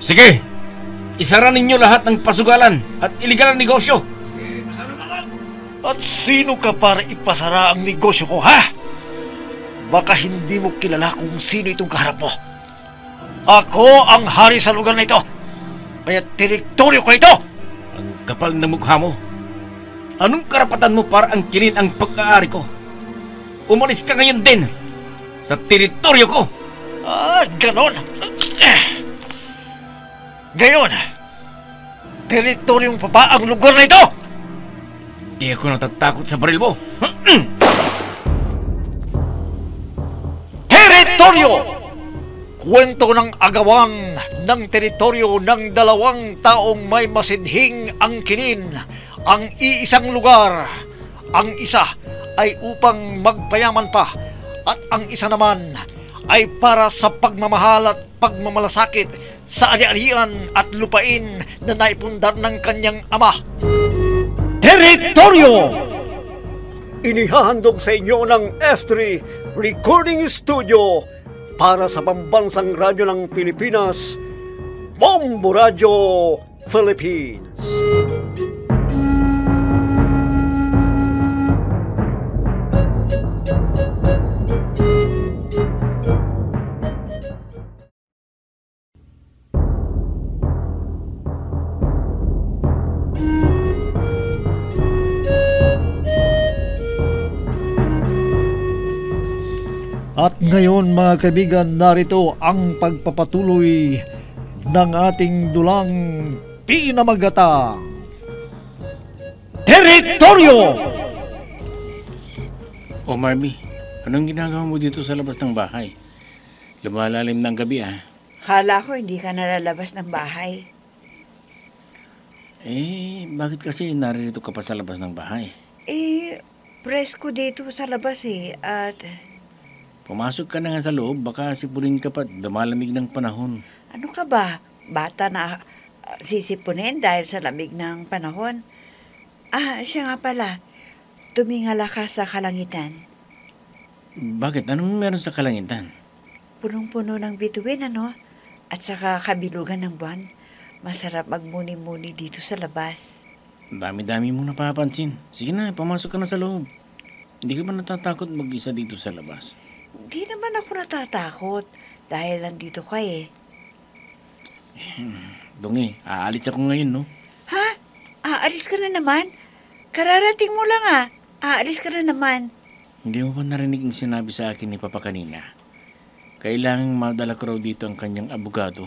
Sige, isara ninyo lahat ng pasugalan at iligal ang negosyo. At sino ka para ipasara ang negosyo ko, ha? Baka hindi mo kilala kung sino itong kaharap mo. Ako ang hari sa lugar na ito. Kaya teritoryo ko ito. Ang kapal ng mukha mo. Anong karapatan mo para angkinin ang pag-aari ko? Umalis ka ngayon din sa teritoryo ko. Ganon. Ngayon, teritoryong pa ba ang lugar na ito? Di ako natatakot sa baril mo. Teritoryo! Kwento ng agawan ng teritoryo ng dalawang taong may masidhing angkinin ang iisang lugar. Ang isa ay upang magpayaman pa at ang isa naman ay para sa pagmamahal at pagmamalasakit sa ari-arian at lupain na naipundar ng kanyang ama. Teritoryo! Inihahandog sa inyo ng F3 Recording Studio para sa pambansang radyo ng Pilipinas, Bombo Radio Philippines. At ngayon mga kaibigan, narito ang pagpapatuloy ng ating dulang pinamagatang Teritoryo! O Marby, anong ginagawa mo dito sa labas ng bahay? Lumalalim ng gabi Kala ko hindi ka nalalabas ng bahay. Bakit kasi naririto ka pa sa labas ng bahay? Presko dito sa labas at... Pumasok ka na nga sa loob, baka sipunin ka pa at dumalamig ng panahon. Ano ka ba? Bata na sisipunin dahil sa lamig ng panahon? Siya nga pala. Tumingala ka sa kalangitan. Bakit? Anong meron sa kalangitan? Punong-puno ng bituin, At saka kabilugan ng buwan. Masarap magmuni-muni dito sa labas. Dami-dami mong napapansin. Sige na, pumasok ka na sa loob. Hindi ka ba natatakot mag-isa dito sa labas? Hindi naman ako natatakot dahil nandito ka Dungi, aalis ako ngayon, no? Ha? Aalis ka na naman? Kararating mo lang Aalis ka na naman. Hindi mo ba narinig yung sinabi sa akin ni Papa kanina? Kailangang madala ko raw dito ang kanyang abogado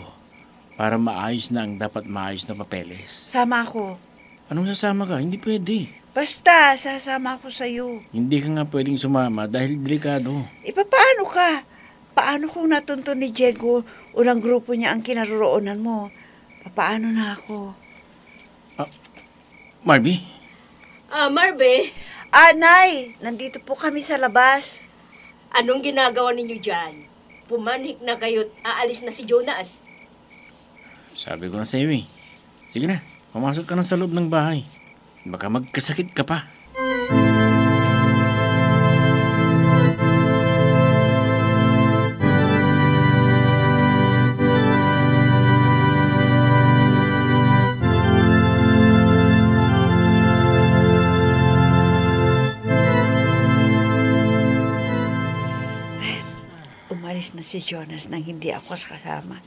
para maayos na ang dapat maayos na papeles. Sama ako. Anong sasama ka? Hindi pwede. Basta, sasama ako sa'yo. Hindi ka nga pwedeng sumama dahil delikado. Paano ka? Paano kung natuntun ni Diego o ng grupo niya ang kinaroroonan mo? Paano na ako? Marby? Marbe, Nay! Nandito po kami sa labas. anong ginagawa ninyo dyan? Pumanhik na kayo't aalis na si Jonas. Sabi ko na sa iyo Sige na, pumasok ka na sa loob ng bahay. Baka magkasakit ka pa. Umalis na si Jonas nang hindi ako kasama.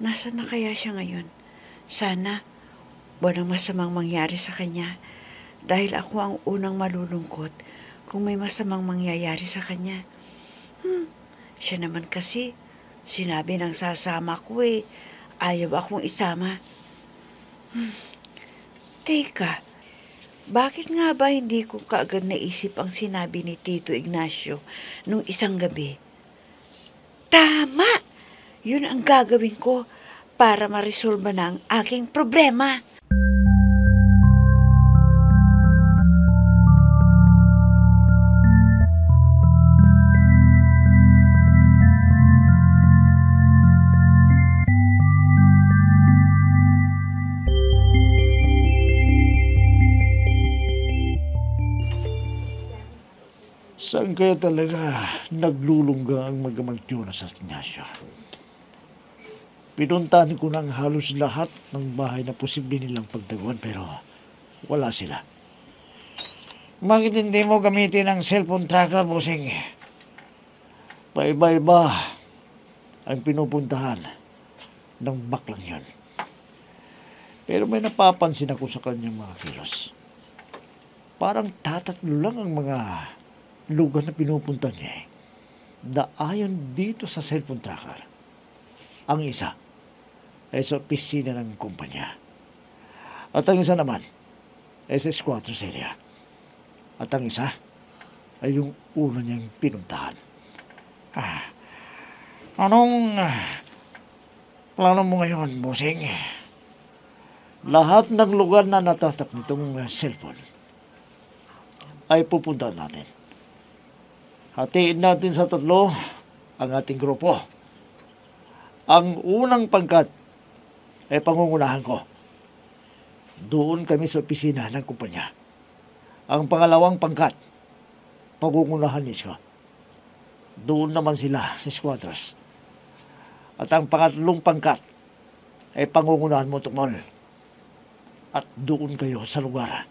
Nasaan na kaya siya ngayon? Sana walang masamang mangyari sa kanya dahil ako ang unang malulungkot kung may masamang mangyayari sa kanya. Siya naman kasi, sinabi ng sasama ko ayaw akong isama. Teka, bakit nga ba hindi ko kaagad naisip ang sinabi ni Tito Ignacio nung isang gabi? Tama! Yun ang gagawin ko para ma-resolve na ang aking problema. Saan kaya talaga naglulungga ang magamang Jonas at Ignacio? Pinuntahan ko ng halos lahat ng bahay na posible nilang pagtaguan pero wala sila. Bakit hindi mo gamitin ang cellphone tracker, bossing? Paiba-iba ang pinupuntahan ng baklang yon. Pero may napapansin ako sa kanyang mga kilos. Parang tatatlo lang ang mga lugar na pinupunta niya eh. Daayon dito sa cellphone tracker. Ang isa ay sa opisina ng kumpanya. At ang isa naman ay sa Squattro Area. At ang isa ay yung una niyang pinuntahan. Anong plano mo ngayon, bossing? Lahat ng lugar na natatap nitong cellphone ay pupuntahan natin. Hatiin natin sa 3 ang ating grupo. Ang unang pangkat ay pangungunahan ko. Doon kami sa opisina ng kumpanya. Ang pangalawang pangkat, pangungunahan ni Isko. Doon naman sila sa squatters. At ang pangatlong pangkat ay pangungunahan mo, Tukmol. At doon kayo sa lugar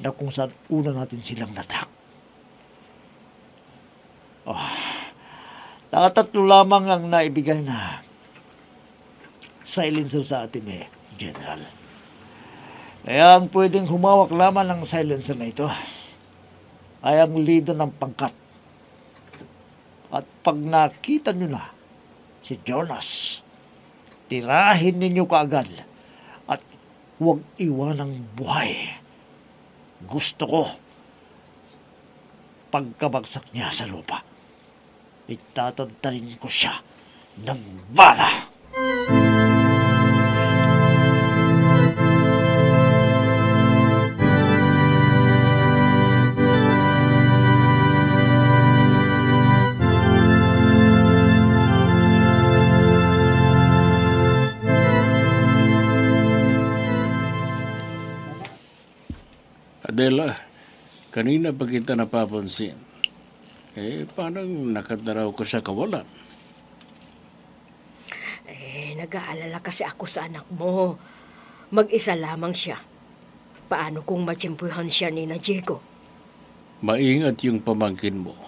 na kung saan una natin silang natrack. Tatlo lamang ang naibigay na silencer sa atin General. Kaya ang pwedeng humawak lamang ng silencer na ito ay ang leader ng pangkat. At pag nakita nyo na si Jonas, tirahin ninyo kaagad at huwag iwanang buhay. Gusto ko, pagkabagsak niya sa lupa, itatadtarin ko siya ng bala. Adela, kanina pa kita napapansin. Parang nakataraw ko sa kawalan. Nag-aalala kasi ako sa anak mo. Mag-isa lamang siya. Paano kung matsimpuhan siya ni na Diego? Maingat yung pamangkin mo.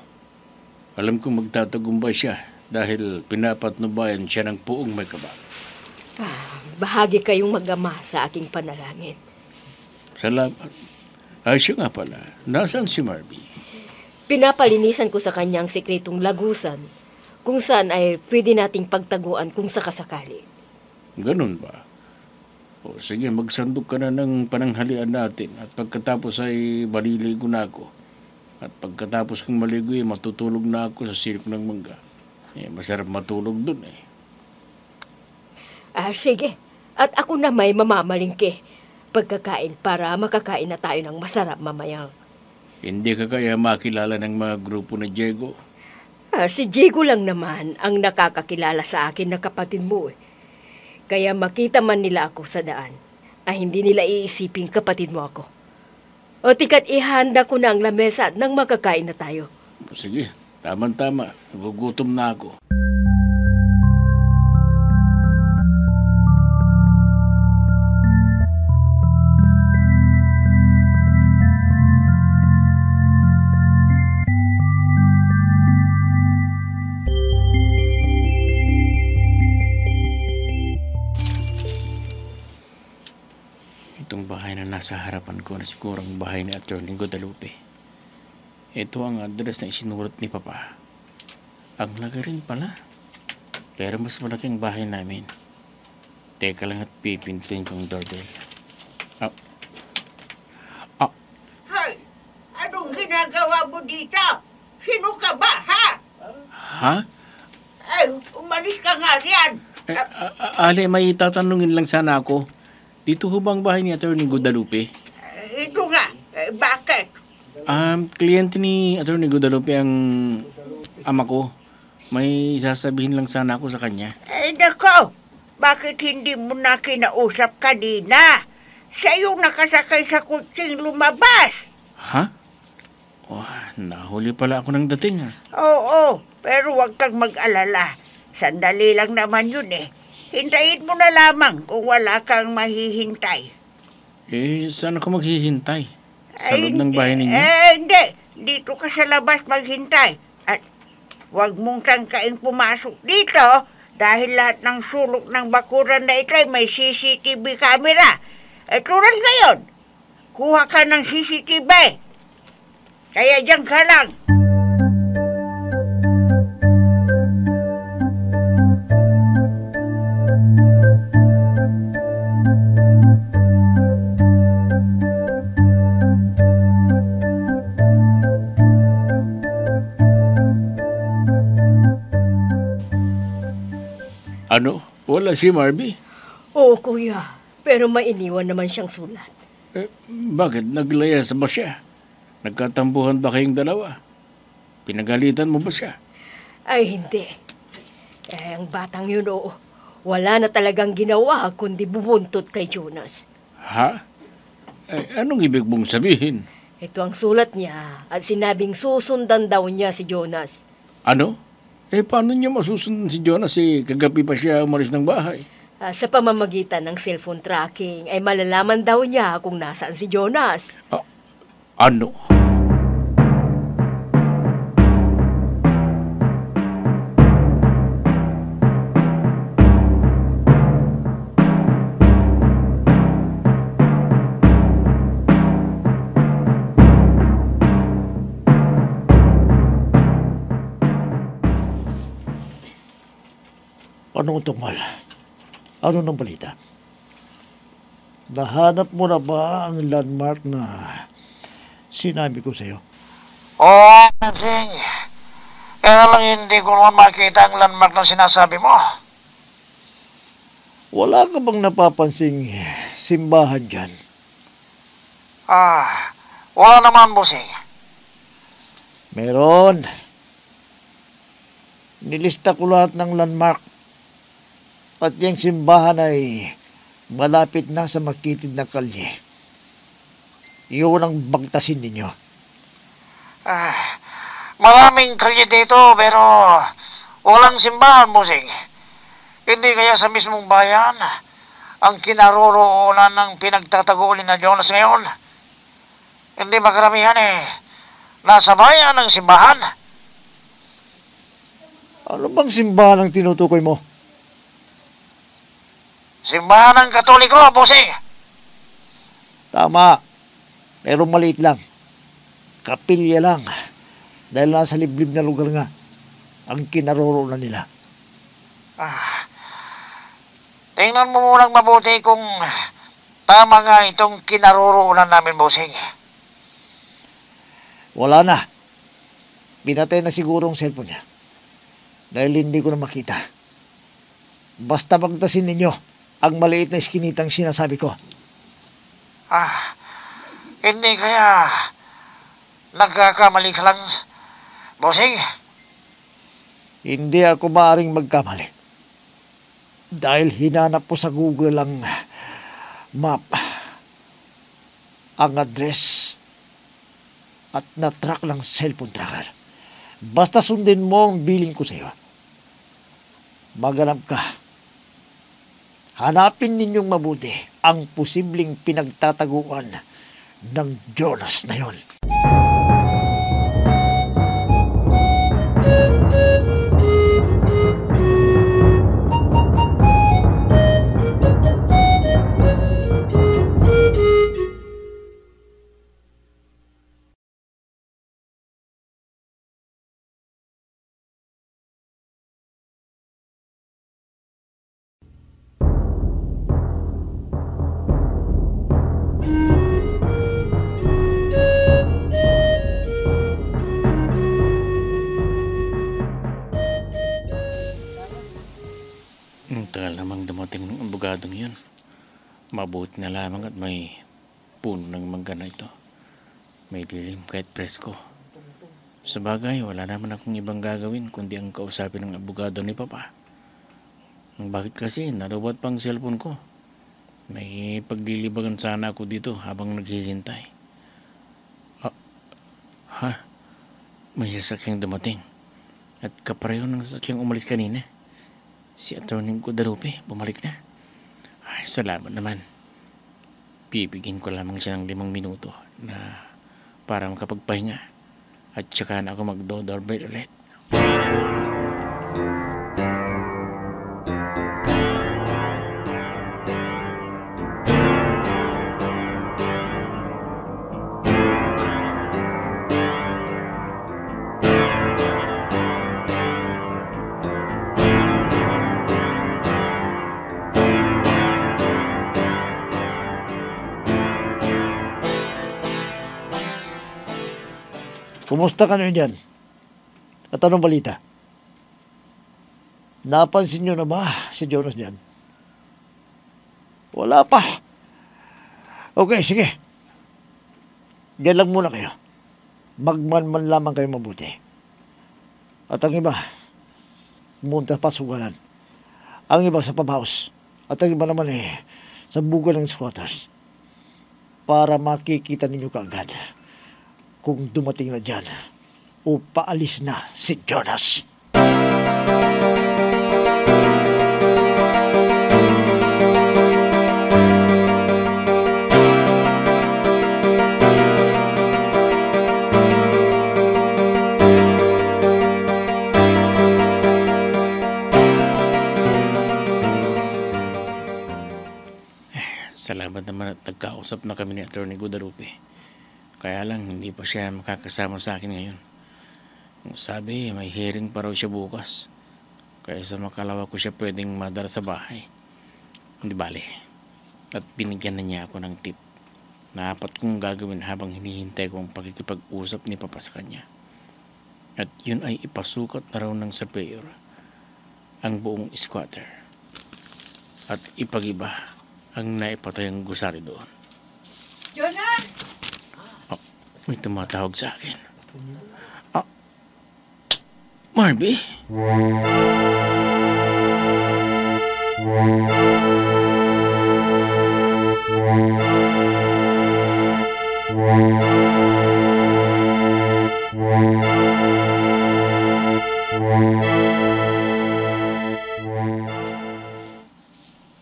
Alam kong magtatagumpay siya dahil pinapatnubayan siya ng puong may kabal. Bahagi kayong mag-ama sa aking panalangin. Salamat. Siya nga pala. Nasaan si Marby? Pinapalinisan ko sa kanyang sikretong lagusan kung saan ay pwede nating pagtaguan kung sakasakali. Ganun ba? O sige, magsandok ka na ng pananghalian natin at pagkatapos ay maliligo na ako. At pagkatapos kong maligo matutulog na ako sa silip ng mangga. Masarap matulog dun Sige. At ako na may mamamalingke pagkakain para makakain na tayo ng masarap mamayang. Hindi ka kaya makilala ng mga grupo na Diego? Si Diego lang naman ang nakakakilala sa akin na kapatid mo. Kaya makita man nila ako sa daan, ay hindi nila iisiping kapatid mo ako. O tikat ihanda ko na ang lamesa nang makakain na tayo. Sige, tama-tama. Nagugutom na ako. Itong bahay na nasa harapan ko na siguro ang bahay ni Atty. Guadalupe. Ito ang address na isinulat ni Papa. Ang laki rin pala. Pero mas malaking bahay namin. Teka lang at pipintuin kong doorbell. Hay! Anong ginagawa mo dito? Sino ka ba, ha? Ha? Ay, umalis ka nga riyan. Ale, may tatanungin lang sana ako. Dito ho bang bahay ni Atty. Guadalupe? Ito nga. Bakit? Kliyente ni Atty. Guadalupe ang ama ko. May sasabihin lang sana ako sa kanya. Nako. Bakit hindi mo na kinausap kanina? Siya yung nakasakay sa kutsing lumabas. Ha? Nahuli pala ako ng dating Oo, pero huwag kang mag-alala. Sandali lang naman yun Hintayin mo na lamang kung wala kang mahihintay. Saan ako maghihintay? Sa loob ng bahay ninyo? Hindi. Dito ka sa labas maghintay. At huwag mong tangkaing pumasok dito dahil lahat ng sulok ng bakuran na ito ay may CCTV camera. Tulad ngayon, kuha ka ng CCTV. Kaya diyan ka lang. Ano? Wala si Marby? Oo, kuya. Pero may iniwan naman siyang sulat. Bakit? Naglayas ba siya? Nagkatambuhan ba kayong dalawa? Pinagalitan mo ba siya? Ay, hindi. Ang batang yun, oo. Wala na talagang ginawa kundi bubuntot kay Jonas. Ha? Anong ibig mong sabihin? Ito ang sulat niya at sinabing susundan daw niya si Jonas. Ano? Paano niya masusundan si Jonas kagabi pa siya umalis ng bahay? Sa pamamagitan ng cellphone tracking ay malalaman daw niya kung nasaan si Jonas. Ano? Anong tungkol? Ano ng balita? Nahanap mo na ba ang landmark na sinabi ko sa'yo? Oo, Sing. Kaya lang hindi ko naman makita ang landmark na sinasabi mo. Wala ka bang napapansing simbahan dyan? Wala naman, Busing. Meron. Nilista ko lahat ng landmark. At yung simbahan ay malapit na sa makitid na kalye. Iyon ang bagtasin ninyo. Maraming kalye dito pero walang simbahan, Busing. Hindi kaya sa mismong bayan ang kinaroroonan ng pinagtataguan na Jonas ngayon? Hindi makaramihan nasa bayan ang simbahan. Ano bang simbahan ang tinutukoy mo? Simbahan ng Katoliko, Busing. Tama. Pero maliit lang. Kapilya lang. Dahil nasa liblib na lugar nga ang kinaroroonan nila. Tingnan mo munang mabuti kung tama nga itong kinaroroonan namin, Busing. Wala na. Pinatay na siguro ang cellphone niya. Dahil hindi ko na makita. Basta pagtasin ninyo ang maliit na iskinitang sinasabi ko. Hindi kaya nagkakamali ka lang, Busing? Hindi ako maaring magkamali. Dahil hinanap ko sa Google ang map, ang address, at na-track ng cellphone tracker. Basta sundin mo ang billing ko sa iyo. Maganap ka. Hanapin ninyong mabuti ang posibleng pinagtataguan ng Jonas na yon. Tagal namang dumating ng abogadong yun. Mabuti na lamang at may puno ng mangga na ito. May dilim kahit presko. Sa bagay, wala naman akong ibang gagawin kundi ang kausapin ng abogado ni Papa. Bakit kasi nalubat pang cellphone ko? May paglilibagan sana ako dito habang naghihintay. May sasakyang dumating. At kapareho ng sasakyang umalis kanina. Si Atty. Guadalupe, bumalik na. Ay, salamat naman. Bibigyan ko lamang siya ng 5 minuto na para makapagpahinga. At saka na ako magdo-doorbell ulit. Kumusta ka na dyan? At anong balita? Napansin nyo na ba si Jonas dyan? Wala pa. Okay, sige. Diyan lang muna kayo. Magmanman lamang kayo mabuti. At ang iba, pumunta pa sugalan. Ang iba sa pubhouse. At ang iba naman sa bugal ng squatters. Para makikita ninyo kaagad kung dumating na dyan o paalis na si Jonas. Salamat naman at nagkausap na kami ni Atty. Guadalupe. Kaya lang, hindi pa siya makakasama sa akin ngayon. Sabi, may hearing pa raw siya bukas. Kaya sa makalawa ko siya pwedeng madala sa bahay. Hindi bale. At binigyan na niya ako ng tip na apat kong gagawin habang hinihintay ko ang pakikipag-usap ni Papa sa kanya. At yun ay ipasukat na raw ng surveyor ang buong squatter. At ipagiba ang naipatayang gusari doon. Jonas! May tumatawag sa akin. Marby?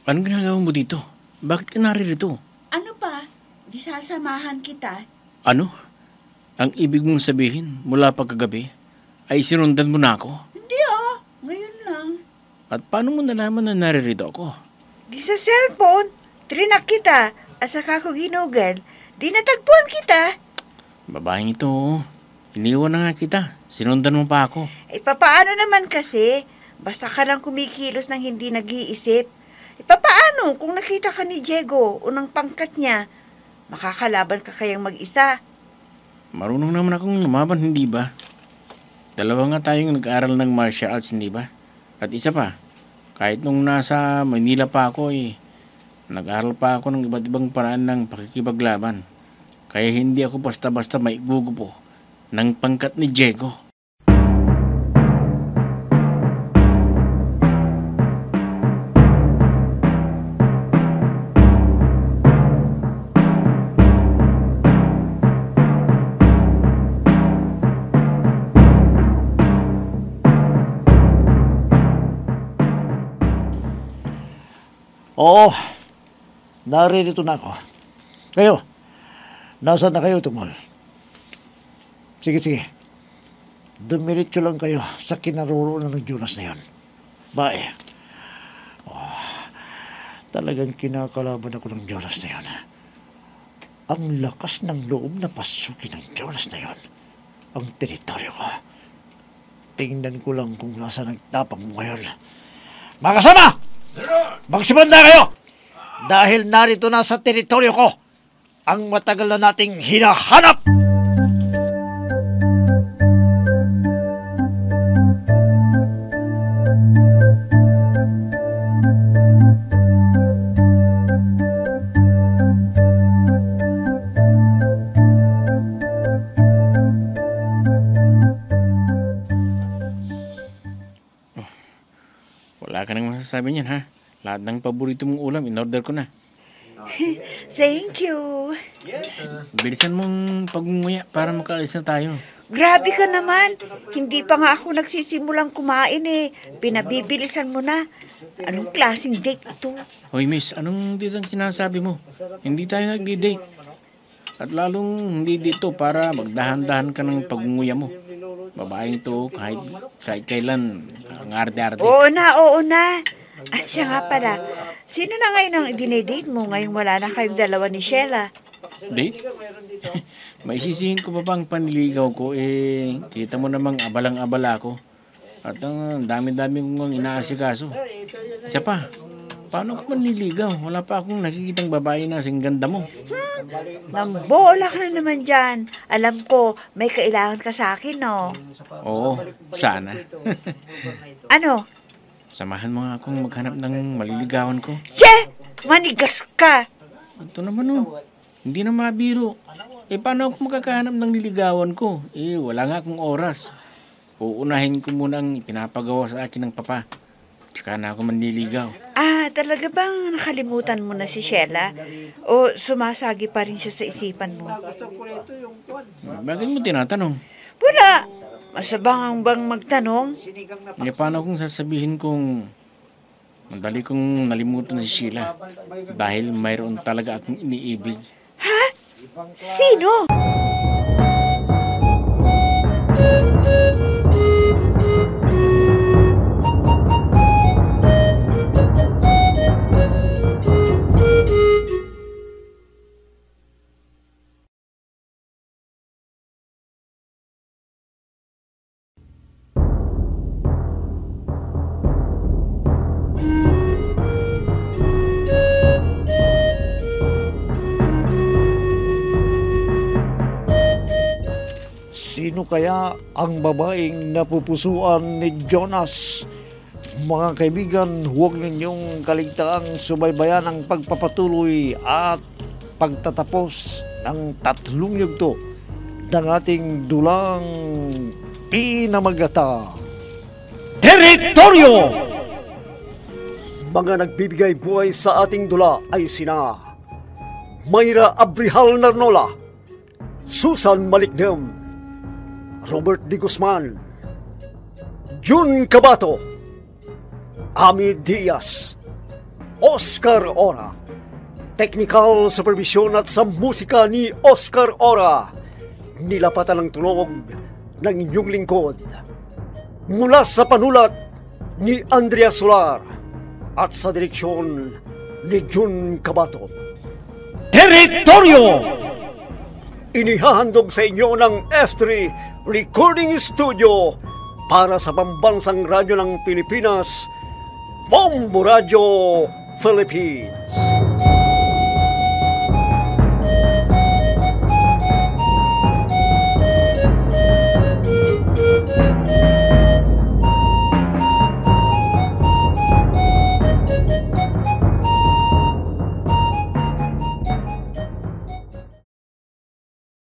Anong ginagawa mo dito? Bakit ka naririto? Ano pa? Di sasamahan kita. Ano? Ang ibig mong sabihin mula pagkagabi ay sinundan mo na ako? Hindi ngayon lang. At paano mo nalaman na naririto ako? Di sa cellphone, trinak kita. At saka ko ginugel. Di natagpuan kita. Babaeng ito, iniwan na nga kita. Sinundan mo pa ako. Papaano naman kasi? Basta ka lang kumikilos ng hindi nag-iisip. Papaano kung nakita ka ni Diego o ng pangkat niya? Makakalaban ka kayang mag-isa. Marunong naman akong lumaban, hindi ba? Dalawa nga tayong nag-aaral ng martial arts, hindi ba? At isa pa, kahit nung nasa Manila pa ako nag-aaral pa ako ng iba't ibang paraan ng pakikipaglaban. Kaya hindi ako basta-basta maigugupo ng pangkat ni Diego. Oo, naririto na ako. Kayo, nasaan na kayo, Tumol? Sige. Dumiretso lang kayo sa kinaroroonan ng Jonas na yun. Bye. Talagang kinakalaban ako ng Jonas na yun. Ang lakas ng loob na pasukin ng Jonas na yun ang teritoryo ko. Tingnan ko lang kung nasa nagtapang mo ngayon. Mga kasama! Magsimanda kayo! Dahil narito na sa teritoryo ko ang matagal na nating hinahanap! Wala ka nang masasabi niyan, ha? Lahat ng paborito mong ulam, in-order ko na. Thank you. Bilisan mong pagmumuya para makaalis na tayo. Grabe ka naman. Hindi pa nga ako nagsisimulang kumain eh. Pinabibilisan mo na. Anong klaseng date ito? Hoy miss, anong dito ang sinasabi mo? Hindi tayo nagdi-date. At lalong hindi dito para magdahan-dahan ka ng pagunguya mo. Babaeng to kahit kailan ang arte-arte. Oo na. At siya nga pala, sino na ngayon ang dinedate mo ngayong wala na kayong dalawa ni Sheila? Date? May sisihin ko pa bang panliligaw ko kita mo namang abalang-abala ako. At ang dami-dami kong inaasikaso. Isa pa, paano ka manliligaw? Wala pa akong nakikitang babae na sing ganda mo. Nambola ka na naman dyan. Alam ko, may kailangan ka sa akin, no? Oo, sana. Ano? Samahan mo nga akong maghanap ng maliligawan ko. Che! Manigas ka! Ito naman hindi na mabiro. Paano ako makakahanap ng liligawan ko? Wala nga akong oras. Uunahin ko muna ang pinapagawa sa akin ng papa. Tsaka na ako manliligaw. Talaga bang nakalimutan mo na si Sheila? O sumasagi pa rin siya sa isipan mo? Bakit mo tinatanong? Wala! Masabang bang magtanong? Paano kung sasabihin kong madali kong nalimutan na si Sheila dahil mayroon talaga akong iniibig? Ha? Sino? Sino kaya ang babaeng napupusuan ni Jonas? Mga kaibigan, huwag ninyong kaligtaang subaybayan ang pagpapatuloy at pagtatapos ng 3 yugto ng ating dulang pinamagata. Teritoryo! Mga nagbibigay buhay sa ating dula ay sina Mayra Abrihal Narnola, Susan Malikdem, Robert D. Guzman, Jun Cabato, Ami Diaz, Oscar Ora. Technical supervision at sa musika ni Oscar Ora. Nilapatan ng tunog ng inyong lingkod. Mula sa panulat ni Andrea Solar at sa direksyon ni Jun Cabato. Teritoryo! Inihahandog sa inyo ng F3 Recording Studio para sa pambansang radyo ng Pilipinas, Bombo Radio Philippines.